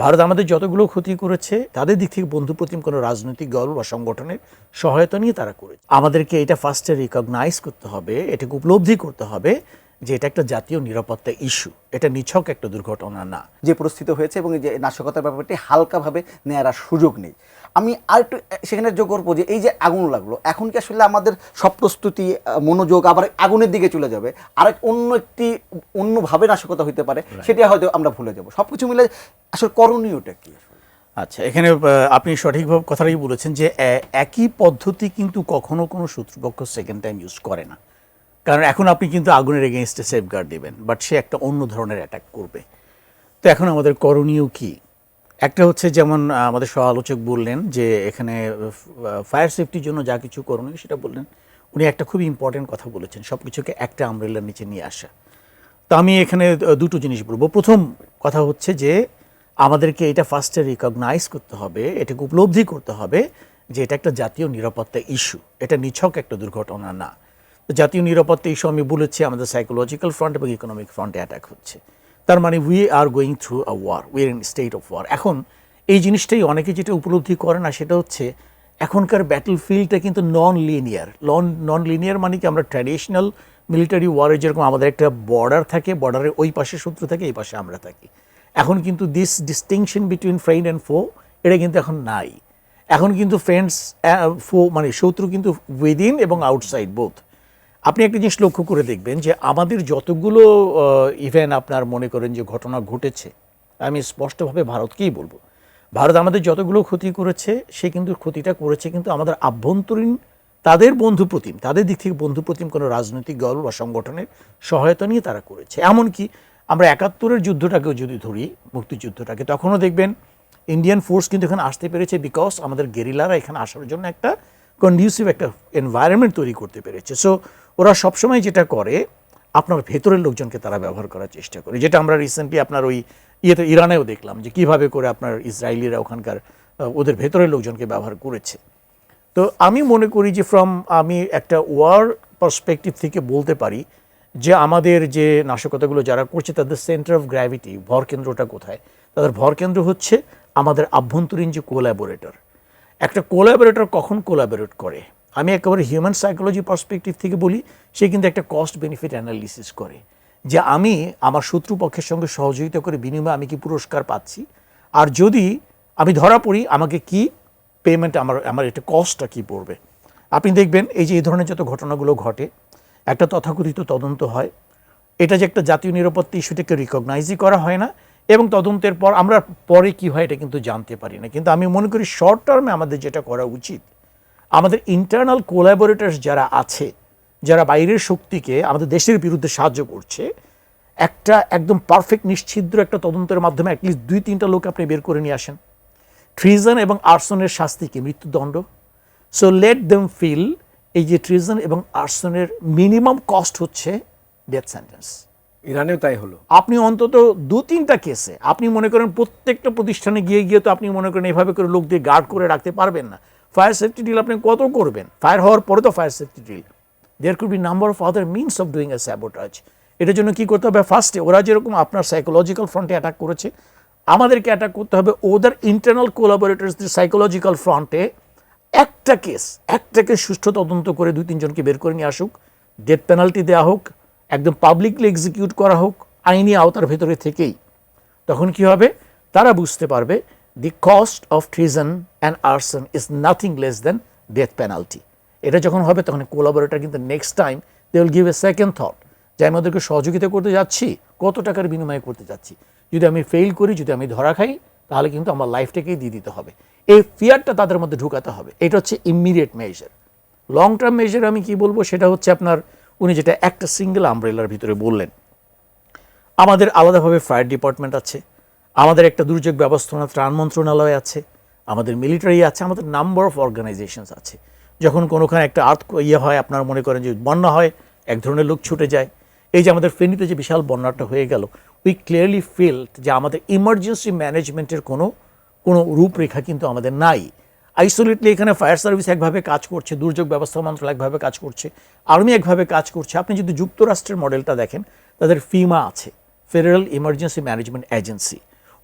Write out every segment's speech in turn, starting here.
ভারত আমাদের যতগুলো ক্ষতি করেছে তাদের দিক থেকে বন্ধুপ্রতিম কোনো রাজনৈতিক দল বা সংগঠনের সহায়তা নিয়ে তারা করেছে। আমাদেরকে এটা ফার্স্টে রিকগনাইজ করতে হবে, এটাকে উপলব্ধি করতে হবে যে এটা একটা জাতীয় নিরাপত্তা ইস্যু, এটা নিছক একটা দুর্ঘটনা না। যে পরিস্থিতি হয়েছে এবং এই যে নাশকতার ব্যাপারটি হালকাভাবে নেওয়ার আর সুযোগ নেই। আমি আরেকটু সেখানে যোগ করবো যে এই যে আগুন লাগলো, এখন কি আসলে আমাদের সব প্রস্তুতি মনোযোগ আবার আগুনের দিকে চলে যাবে, আরেক অন্যভাবে নাশকতা হইতে পারে, সেটা হয়তো আমরা ভুলে যাব। সব কিছু মিলে আসলে করণীয়টা কি? আচ্ছা, এখানে আপনি সঠিকভাবে কথাটাই বলেছেন যে একই পদ্ধতি কিন্তু কখনো কোনো শত্রুপক্ষ সেকেন্ড টাইম ইউজ করে না। কারণ এখন আপনি কিন্তু আগুনের এগেনস্টে সেফগার্ড দেবেন, বাট সে একটা অন্য ধরনের অ্যাটাক করবে। তো এখন আমাদের করণীয় কি? একটা হচ্ছে যেমন আমাদের সহ আলোচক বললেন যে এখানে ফায়ার সেফটির জন্য যা কিছু করণীয় সেটা বললেন। উনি একটা খুব ইম্পর্টেন্ট কথা বলেছেন, সব কিছুকে একটা আমব্রেলার নিচে নিয়ে আসা। তো আমি এখানে দুটো জিনিস বলবো। প্রথম কথা হচ্ছে যে আমাদেরকে এটা ফার্স্টে রিকগনাইজ করতে হবে, এটাকে উপলব্ধি করতে হবে যে এটা একটা জাতীয় নিরাপত্তা ইস্যু, এটা নিছক একটা দুর্ঘটনা না। তো জাতীয় নিরাপত্তা ইস্যু আমি বলেছি আমাদের সাইকোলজিক্যাল ফ্রন্ট এবং ইকোনমিক ফ্রন্টে অ্যাটাক হচ্ছে। তার মানে we are going through a war, we are in state of war. এখন এই জিনিসটাই অনেকে যেটা উপলব্ধি করে না সেটা হচ্ছে এখনকার ব্যাটল ফিল্ডটা কিন্তু নন লিনিয়ার মানে কি আমরা ট্র্যাডিশনাল মিলিটারি ওয়ারে যেরকম আমাদের একটা বর্ডার থাকে, বর্ডারের ওই পাশে শত্রু থাকে, এই পাশে আমরা থাকি। এখন কিন্তু this distinction between friend and ফো এটা কিন্তু এখন নাই। এখন কিন্তু ফ্রেন্ডস ফো মানে শত্রু কিন্তু উইদিন এবং আউটসাইড বোথ। আপনি একটা জিনিস লক্ষ্য করে দেখবেন যে আমাদের যতগুলো ইভেন্ট আপনার মনে করেন যে ঘটনা ঘটেছে, আমি স্পষ্টভাবে ভারতকেই বলবো, ভারত আমাদের যতগুলো ক্ষতি করেছে সে কিন্তু ক্ষতিটা করেছে কিন্তু আমাদের আভ্যন্তরীণ তাদের দিক থেকে বন্ধুপ্রতিম কোনো রাজনৈতিক দল বা সংগঠনের সহায়তা নিয়ে তারা করেছে। এমনকি আমরা ৭১-এর যুদ্ধটাকেও যদি ধরি, মুক্তিযুদ্ধটাকে, তখনও দেখবেন ইন্ডিয়ান ফোর্স কিন্তু এখানে আসতে পেরেছে বিকজ আমাদের গেরিলারা এখানে আসার জন্য একটা কন্ডিউসিভ একটা এনভায়রনমেন্ট তৈরি করতে পেরেছে। সো ওরা সবসময় যেটা করে আপনার ভেতরের লোকজনকে তারা ব্যবহার করার চেষ্টা করে, যেটা আমরা রিসেন্টলি আপনার ওই ইরানেও দেখলাম যে কীভাবে করে আপনার ইসরায়েলিরা ওখানকার ওদের ভেতরের লোকজনকে ব্যবহার করেছে। তো আমি মনে করি যে আমি একটা ওয়ার পার্সপেক্টিভ থেকে বলতে পারি যে আমাদের যে নাশকতাগুলো যারা করছে তাদের সেন্টার অফ গ্র্যাভিটি, ভরকেন্দ্রটা কোথায়? তাদের ভরকেন্দ্র হচ্ছে আমাদের আভ্যন্তরীণ যে কোলাবোরেটর। একটা কোলাবোরেটর কখন কোলাবোরেট করে? আমি একেবারে হিউম্যান সাইকোলজি পার্সপেক্টিভ থেকে বলি, সে কিন্তু একটা কস্ট বেনিফিট অ্যানালিসিস করে যে আমি আমার শত্রুপক্ষের সঙ্গে সহযোগিতা করে বিনিময়ে আমি কি পুরস্কার পাচ্ছি, আর যদি আমি ধরা পড়ি আমাকে কি পেমেন্ট, আমার এটা কস্টটা কী পড়বে। আপনি দেখবেন এই যে এই ধরনের যত ঘটনাগুলো ঘটে, একটা তথাকথিত তদন্ত হয়, এটা যে একটা জাতীয় নিরাপত্তা ইস্যুটাকে রিকগনাইজই করা হয় না, এবং তদন্তের পর আমরা পরে কী হয় এটা কিন্তু জানতে পারি না। কিন্তু আমি মনে করি শর্ট টার্মে আমাদের যেটা করা উচিত, আমাদের ইন্টারনাল কোলাবোরেটরস যারা আছে, যারা বাইরের শক্তিকে আমাদের দেশের বিরুদ্ধে সাহায্য করছে, একটা একদম পারফেক্ট নিশ্ছিদ্র একটা তদন্তের মাধ্যমে অ্যাটলিস্ট ২-৩টা লোক আপনি বের করে নিয়ে আসেন। ট্রিজন এবং আর্সনের শাস্তি কি? মৃত্যুদণ্ড। সো লেট দেম ফিল এই যে ট্রিজন এবং আর্সনের মিনিমাম কস্ট হচ্ছে ডেথ সেন্টেন্স। ইরানেও তাই হলো। আপনি অন্তত ২-৩টা কেসে আপনি মনে করেন প্রত্যেকটা প্রতিষ্ঠানে গিয়ে তো আপনি মনে করেন এভাবে করে লোক দিয়ে গার্ড করে রাখতে পারবেন না। ফায়ার সেফটি ড্রিল আপনি কত করবেন? ফায়ার হওয়ার পরে তো fire safety drill. There could be number of other means of doing a sabotage. এটার জন্য কী করতে হবে? ফার্স্টে ওরা যেরকম আপনার সাইকোলজিক্যাল ফ্রন্টে অ্যাটাক করেছে, আমাদেরকে অ্যাটাক করতে হবে ওদের ইন্টারনাল কোলাবোরেটরসদের সাইকোলজিক্যাল ফ্রন্টে। একটা কেস সুষ্ঠু তদন্ত করে ২-৩ জনকে বের করে নিয়ে আসুক, ডেথ পেনাল্টি দেওয়া হোক, একদম পাবলিকলি এক্সিকিউট করা হোক আইনি আওতার ভেতরে থেকেই। তখন কি হবে? তারা বুঝতে পারবে the cost of treason and arson is nothing less than death penalty. এটা যখন হবে তখন কোলাবোরেটর কিন্তু next time they will give a second thought যে আমি ওদেরকে সহযোগিতা করতে যাচ্ছি, কত টাকার বিনিময়ে করতে যাচ্ছি, যদি আমি ফেল করি, যদি আমি ধরা খাই, তাহলে কিন্তু আমার লাইফটাকেই দিয়ে দিতে হবে। এই ফিয়ারটা তাদের মধ্যে ঢুকাতে হবে। এটা হচ্ছে immediate measure. Long term measure আমি কি বলবো সেটা হচ্ছে আপনার উনি যেটা একটা সিঙ্গেল আমব্রেলার ভিতরে বললেন, আমাদের আলাদাভাবে ফায়ার ডিপার্টমেন্ট আছে, আমাদের একটা দুর্যোগ ব্যবস্থাপনা ত্রাণ মন্ত্রণালয় আছে, আমাদের মিলিটারি আছে, আমাদের নাম্বার অফ অর্গানাইজেশনস আছে। যখন কোনোখানে একটা হয়, আপনার মনে করেন যে বন্যা হয়, এক ধরনের লোক ছুটে যায়। এই যে আমাদের ফেনীতে যে বিশাল বন্যাটা হয়ে গেল, উই ক্লিয়ারলি ফিল্ড যে আমাদের ইমার্জেন্সি ম্যানেজমেন্টের কোনো রূপরেখা কিন্তু আমাদের নাই। আইসোলেটলি এখানে ফায়ার সার্ভিস একভাবে কাজ করছে, দুর্যোগ ব্যবস্থা মন্ত্রণালয় একভাবে কাজ করছে, আর্মি একভাবে কাজ করছে। আপনি যদি যুক্তরাষ্ট্রের মডেলটা দেখেন, তাদের ফিমা আছে, ফেডারেল ইমার্জেন্সি ম্যানেজমেন্ট এজেন্সি।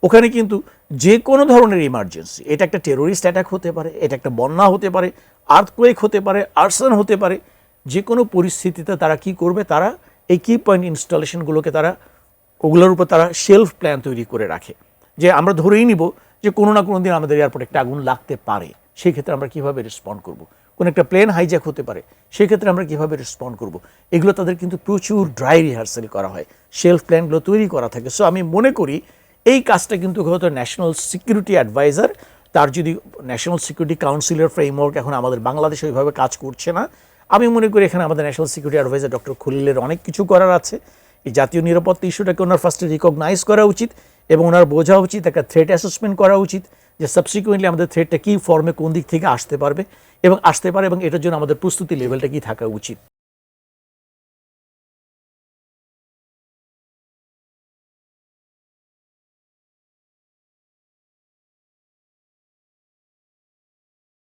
ওখানে কিন্তু যে কোনো ধরনের ইমার্জেন্সি, এটা একটা টেরোরিস্ট অ্যাটাক হতে পারে, এটা একটা বন্যা হতে পারে, আর্থকোয়েক হতে পারে, আর্সন হতে পারে, যে কোনো পরিস্থিতিতে তারা কি করবে, তারা এই কি পয়েন্ট ইনস্টলেশনগুলোকে তারা ওগুলোর উপর তারা শেলফ প্ল্যান তৈরি করে রাখে, যে আমরা ধরেই নিব যে কোনো না কোনো দিন আমাদের এয়ারপোর্টে একটা আগুন লাগতে পারে, সেই ক্ষেত্রে আমরা কীভাবে রেসপন্ড করব, কোনো একটা প্লেন হাইজ্যাক হতে পারে, সেক্ষেত্রে আমরা কীভাবে রেসপন্ড করব, এগুলো তাদের কিন্তু প্রচুর ড্রাই রিহার্সাল করা হয়, শেলফ প্ল্যানগুলো তৈরি করা থাকে। সো আমি মনে করি এই কাজটা কিন্তু হয়তো ন্যাশনাল সিকিউরিটি অ্যাডভাইজার, তার যদি ন্যাশনাল সিকিউরিটি কাউন্সিলের ফ্রেমওয়ার্ক এখন আমাদের বাংলাদেশে ওইভাবে কাজ করছে না, আমি মনে করি এখানে আমাদের ন্যাশনাল সিকিউরিটি অ্যাডভাইজার ডক্টর খলিলের অনেক কিছু করার আছে। এই জাতীয় নিরাপত্তা ইস্যুটাকে ওনার ফার্স্টে রিকগনাইজ করা উচিত এবং ওনার বোঝা উচিত, একটা থ্রেট অ্যাসেসমেন্ট করা উচিত যে সাবসিকুয়েন্টলি আমাদের থ্রেটটা কী ফর্মে কোন দিক থেকে আসতে পারবে এবং আসতে পারে এবং এটার জন্য আমাদের প্রস্তুতি লেভেলটা কী থাকা উচিত।